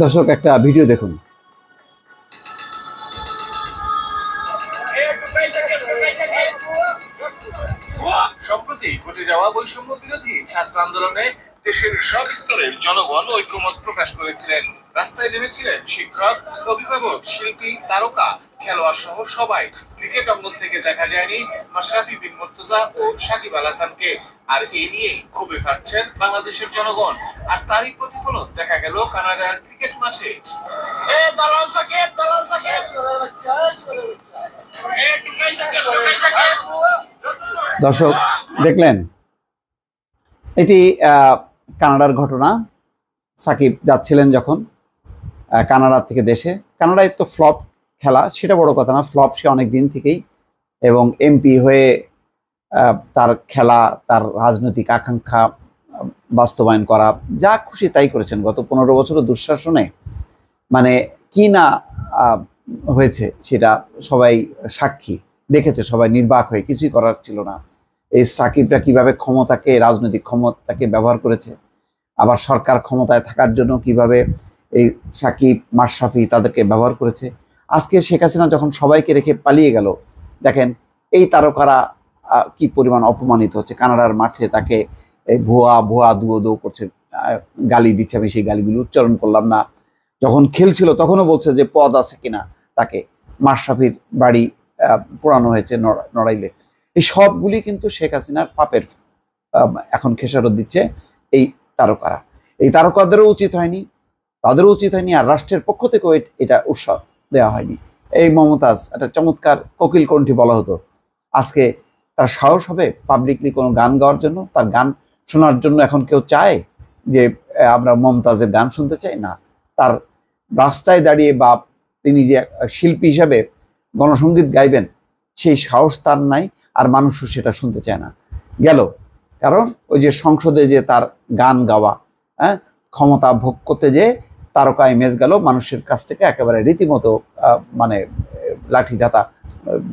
দর্শক একটা ভিডিও দেখুন। সম্প্রতি ঘটে যাওয়া বৈষম্য বিরোধী ছাত্র আন্দোলনে দেশের সব স্তরের জনগণ ঐক্যমত প্রকাশ করেছিলেন। রাস্তায় নেমেছিলেন শিক্ষক, অভিভাবক, শিল্পী, তারকা, খেলোয়াড় সহ সবাই। ক্রিকেট অঙ্গন থেকে দেখা যায়নি মাশরাফি বিন মুর্তজা ও সাকিব আল হাসানকে। আর এই নিয়ে ক্ষোভে থাকছেন বাংলাদেশের জনগণ। আর তারই প্রতিফলন দেখা গেল কানাডার ক্রিকেট মাঠে। দর্শক দেখলেন, এটি কানাডার ঘটনা। সাকিব যাচ্ছিলেন যখন কানাডা থেকে দেশে, কানাডায় তো ফ্লপ খেলা, সেটা বড় কথা না, ফ্লপ সে অনেক দিন থেকেই, এবং এমপি হয়ে তার খেলা, তার রাজনৈতিক আকাঙ্ক্ষা বাস্তবায়ন করা, যা খুশি তাই করেছেন। গত 15 বছরের দুঃশাসনে মানে কি না হয়েছে সেটা সবাই সাক্ষী, দেখেছে সবাই নির্বাক হয়ে, কিছুই করার ছিল না। এই সাকিবরা কিভাবে ক্ষমতাকে, রাজনৈতিক ক্ষমতাকে ব্যবহার করেছে, আবার সরকার ক্ষমতায় থাকার জন্য কিভাবে এই সাকিব, মাশরাফি তাদেরকে ব্যবহার করেছে। আজকে শেখ হাসিনা যখন সবাইকে রেখে পালিয়ে গেল, দেখেন এই তারকারা কি পরিমাণ অপমানিত হচ্ছে। কানাডার মাঠে তাকে ভুয়া ভুয়া দো করছে, গালি দিচ্ছে। আমি সেই গালিগুলো উচ্চারণ করলাম না। যখন খেলছিল তখনও বলছে যে পদ আছে কিনা, তাকে মাশরাফির বাড়ি পোড়ানো হয়েছে নড়াইলে। এই সবগুলি কিন্তু শেখ হাসিনার পাপের এখন খেসারত দিচ্ছে এই তারকারা। এই তারকাদেরও উচিত হয়নি, তাদেরও উচিত হয়নি, আর রাষ্ট্রের পক্ষ থেকেও এটা উৎসাহ দেওয়া হয়নি। এই মমতাজ একটা চমৎকার কোকিল কণ্ঠী বলা হতো, আজকে তার সাহস হবে পাবলিকলি কোনো গান গাওয়ার জন্য? তার গান শোনার জন্য এখন কেউ চায় যে আমরা মমতাজের গান শুনতে চাই? না, তার রাস্তায় দাঁড়িয়ে বা তিনি যে শিল্পী হিসাবে গণসঙ্গীত গাইবেন সেই সাহস তার নাই, আর মানুষও সেটা শুনতে চায় না। গেল কারণ ওই যে সংসদে যে তার গান গাওয়া, ক্ষমতা ভোগ করতে যে তারকা ইমেজ গেল মানুষের কাছ থেকে একেবারে রীতিমতো মানে লাঠি জাতা,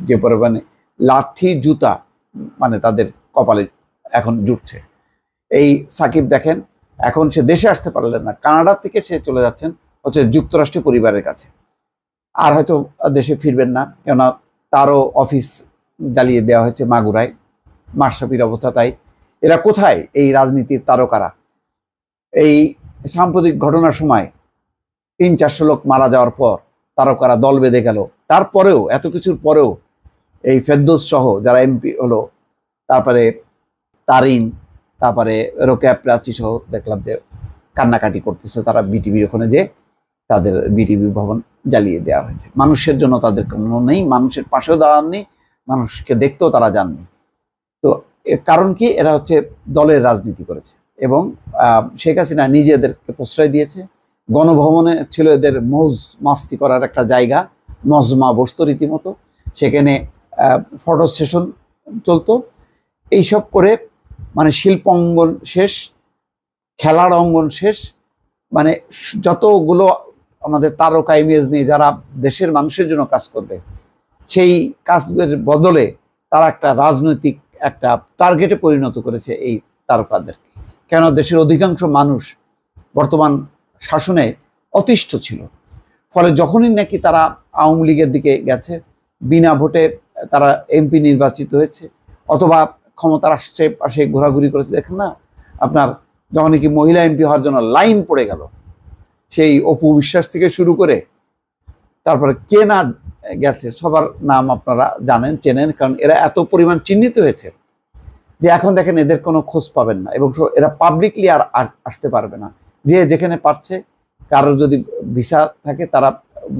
যে পরিমাণে লাঠি জুতা মানে তাদের কপালে এখন জুটছে। এই সাকিব দেখেন, এখন সে দেশে আসতে পারলেন না, কানাডা থেকে সে চলে যাচ্ছেন হচ্ছে যুক্তরাষ্ট্রীয় পরিবারের কাছে। আর হয়তো দেশে ফিরবেন না, কেননা তারও অফিস জ্বালিয়ে দেওয়া হয়েছে মাগুরায়। মাশরাফির অবস্থা তাই। এরা কোথায় এই রাজনীতির তারকারা? এই সাম্প্রতিক ঘটনার সময় 300-400 লোক মারা যাওয়ার পর তারকারা দল বেঁধে গেল। তারপরেও, এত কিছুর পরেও এই ফেরদৌস সহ যারা এমপি হলো, তারপরে তারিন, তারপরে রোকেয়া প্রাচী সহ দেখলাম যে কান্নাকাটি করতেছে তারা বিটিভির ওখানে, যে তাদের বিটিভি ভবন জ্বালিয়ে দেওয়া হয়েছে। মানুষের জন্য তাদের কোনো নেই, মানুষের পাশেও দাঁড়াননি, মানুষকে দেখতেও তারা যাননি। তো কারণ কি? এরা হচ্ছে দলের রাজনীতি করেছে, এবং শেখ হাসিনা নিজেদেরকে প্রশ্রয় দিয়েছে। গণভবনে ছিল এদের মৌজ মাস্তি করার একটা জায়গা, মজমা বসত রীতিমতো, সেখানে ফটো সেশন চলতো। এইসব করে মানে শিল্প অঙ্গন শেষ, খেলার অঙ্গন শেষ, মানে যতগুলো আমাদের তারকা ইমেজ নিয়ে যারা দেশের মানুষের জন্য কাজ করবে, সেই কাজের বদলে তারা একটা রাজনৈতিক একটা টার্গেটে পরিণত করেছে এই তারকাদেরকে। কেন? দেশের অধিকাংশ মানুষ বর্তমান শাসনে অতিষ্ঠ ছিল। ফলে যখনই নাকি তারা আওয়ামী লীগের দিকে গেছে, বিনা ভোটে তারা এমপি নির্বাচিত হয়েছে, অথবা ক্ষমতার আসছে পাশে ঘোরাঘুরি করেছে। দেখেন না আপনার, যখন নাকি মহিলা এমপি হওয়ার জন্য লাইন পড়ে গেল, সেই অপু বিশ্বাস থেকে শুরু করে তারপরে কে না গেছে, সবার নাম আপনারা জানেন, চেনেন, কারণ এরা এত পরিমাণ চিহ্নিত হয়েছে যে এখন দেখেন এদের কোনো খোঁজ পাবেন না, এবং এরা পাবলিকলি আর আসতে পারবে না। যে যেখানে পারছে, কারোর যদি ভিসা থাকে তারা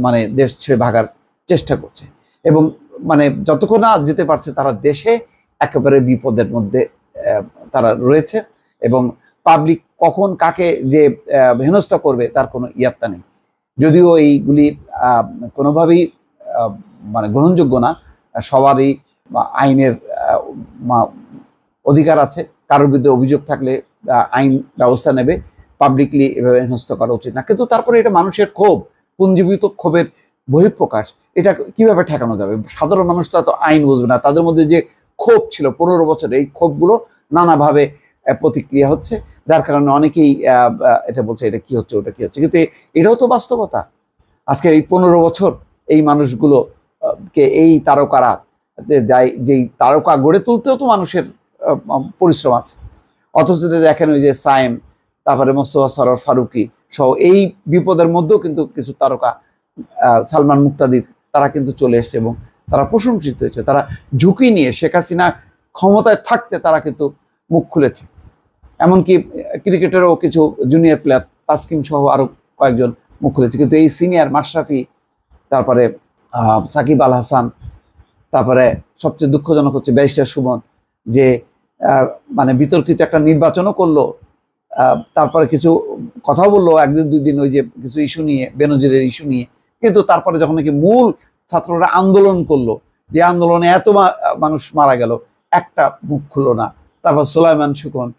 মানে দেশ ছেড়ে ভাগার চেষ্টা করছে, এবং মানে যতক্ষণ না যেতে পারছে তারা দেশে একেবারে বিপদের মধ্যে তারা রয়েছে, এবং পাবলিক কখন কাকে যে হেনস্থা করবে তার কোনো ইয়াত্তা নেই। যদিও এইগুলি কোনোভাবেই মানে গ্রহণযোগ্য না, সবারই আইনের অধিকার আছে, কারোর বিরুদ্ধে অভিযোগ থাকলে আইন ব্যবস্থা নেবে, পাবলিকলি এভাবে হেনস্থা করা উচিত না। কিন্তু তারপরে এটা মানুষের ক্ষোভ, পুঞ্জীবিত ক্ষোভের বহিঃপ্রকাশ, এটা কিভাবে ঠেকানো যাবে? সাধারণ মানুষ তো এত আইন বুঝবে না, তাদের মধ্যে যে ক্ষোভ ছিল 15 বছর, এই ক্ষোভগুলো নানাভাবে প্রতিক্রিয়া হচ্ছে, যার কারণে অনেকেই এটা বলছে এটা কি হচ্ছে ওটা কি হচ্ছে, কিন্তু এটাও তো বাস্তবতা। আজকে এই 15 বছর এই মানুষগুলো কে এই তারকারা যেই তারকা গড়ে তুলতেও তো মানুষের পরিশ্রম আছে, অথচ দেখেন ওই যে সায়েম, তারপরে মোস্তফা সরোয়ার ফারুকী সহ এই বিপদের মধ্যেও কিন্তু কিছু তারকা, সালমান মুক্তাদির, তারা কিন্তু চলে এসছে এবং তারা প্রশংসিত হয়েছে। তারা ঝুঁকি নিয়ে শেখ হাসিনা ক্ষমতায় থাকতে তারা কিন্তু মুখ খুলেছে। এমনকি ক্রিকেটেরও কিছু জুনিয়র প্লেয়ার তাসকিন সহ আরো কয়েকজন মুখ খুলেছে, কিন্তু এই সিনিয়র মাশরাফি, তারপরে সাকিব আল হাসান, তারপরে সবচেয়ে দুঃখজনক হচ্ছে ব্যারিস্টার সুমন, যে মানে বিতর্কিত একটা নির্বাচনও করলো, তারপরে কিছু কথাও বললো একদিন দুই দিন ওই যে কিছু ইস্যু নিয়ে, বেনজিরের ইস্যু নিয়ে, কিন্তু তারপরে যখন নাকি মূল ছাত্ররা আন্দোলন করলো, যে আন্দোলনে এত মানুষ মারা গেল, একটা মুখ খুললো না। তারপর সুলাইমান সুকন।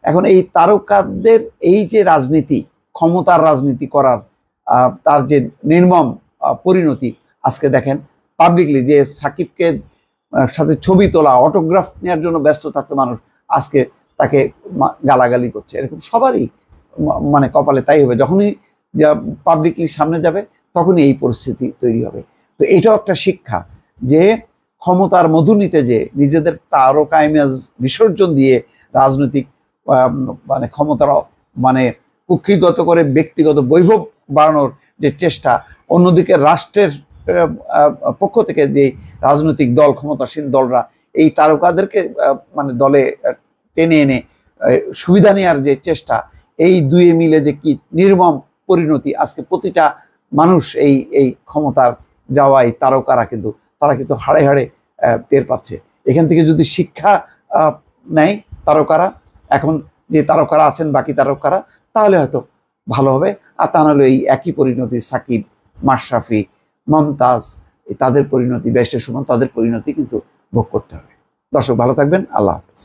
এখন এই তারকাদের এই যে রাজনীতি, ক্ষমতার রাজনীতি করার তার যে নির্মম পরিণতি, আজকে দেখেন পাবলিকলি যে সাকিবকে সাথে ছবি তোলা, অটোগ্রাফ নেওয়ার জন্য ব্যস্ত থাকতো মানুষ, আজকে তাকে গালাগালি করছে। এরকম সবারই মানে কপালে তাই হবে, যখনই পাবলিকলি সামনে যাবে তখনই এই পরিস্থিতি তৈরি হবে। তো এটাও একটা শিক্ষা যে ক্ষমতার মধু নিতে যে নিজেদের তারকা ইমেজ বিসর্জন দিয়ে রাজনৈতিক মানে ক্ষমতার মানে কুক্ষিগত করে ব্যক্তিগত বৈভব বাড়ানোর যে চেষ্টা, অন্যদিকে রাষ্ট্রের পক্ষ থেকে যে রাজনৈতিক দল, ক্ষমতাসীন দলরা এই তারকাদেরকে মানে দলে টেনে এনে সুবিধা নেওয়ার যে চেষ্টা, এই দুয়ে মিলে যে কি নির্মম পরিণতি, আজকে প্রতিটা মানুষ এই ক্ষমতার যাওয়াই তারকারা কিন্তু তারা কিন্তু হাড়ে হাড়ে টের পাচ্ছে। এখান থেকে যদি শিক্ষা নেয় তারকারা, এখন যে তারকারা আছেন বাকি তারকারা, তাহলে হয়তো ভালো হবে। আর তা নাহলে এই একই পরিণতি সাকিব, মাশরাফি, মমতাজ, তাদের পরিণতি, ব্যারিস্টার সুমন, তাদের পরিণতি কিন্তু ভোগ করতে হবে। দর্শক ভালো থাকবেন, আল্লাহ হাফেজ।